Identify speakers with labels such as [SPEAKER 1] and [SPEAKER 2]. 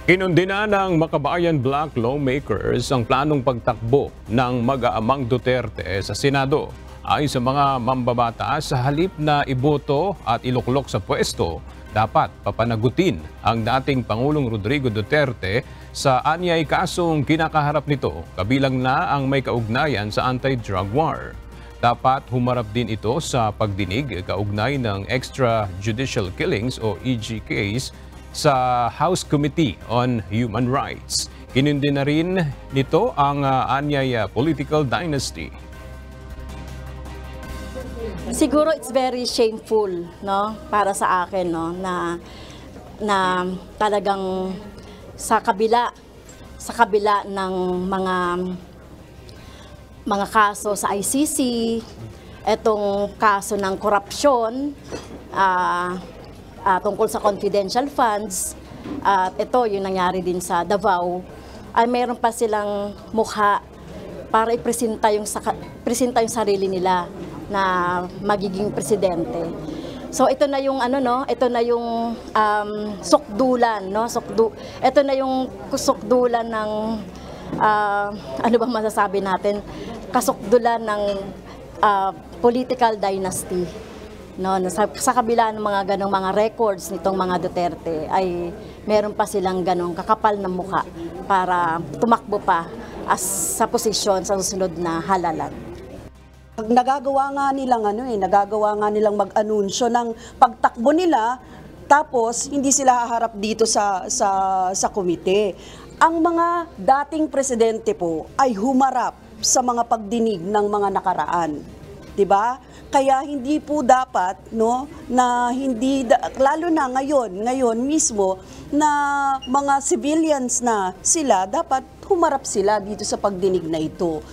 [SPEAKER 1] Kinundina ng Makabayan Black lawmakers ang planong pagtakbo ng mag-aamang Duterte sa Senado. Ayon sa mga mambabatas, sa halip na iboto at iluklok sa pwesto, dapat papanagutin ang dating Pangulong Rodrigo Duterte sa anyay kasong kinakaharap nito, kabilang na ang may kaugnayan sa anti-drug war. Dapat humarap din ito sa pagdinig kaugnay ng extrajudicial killings o EJKs sa House Committee on Human Rights. Kinundin na rin nito ang anyay political dynasty.
[SPEAKER 2] Siguro it's very shameful, no, para sa akin, no, na talagang sa kabila ng mga kaso sa ICC, etong kaso ng korupsyon, tungkol sa confidential funds, at ito yung nangyari din sa Davao, ay mayroon pa silang mukha para ipresenta yung sarili nila na magiging presidente. So ito na yung ito na yung sukdulan, no? Ito na yung sukdulan ng ano bang masasabi natin? Kasukdulan ng political dynasty. No, sa kabila ng mga ganong mga records nitong mga Duterte ay meron pa silang ganong kakapal na mukha para tumakbo pa sa posisyon sa susunod na halalan.
[SPEAKER 3] Nagagawa nga nilang mag-anunsyo ng pagtakbo nila, tapos hindi sila haharap dito sa komite. Ang mga dating presidente po ay humarap sa mga pagdinig ng mga nakaraan. 'Di ba? Kaya hindi po dapat, no, na hindi lalo na ngayon mismo na mga civilians na sila, dapat humarap sila dito sa pagdinig na ito.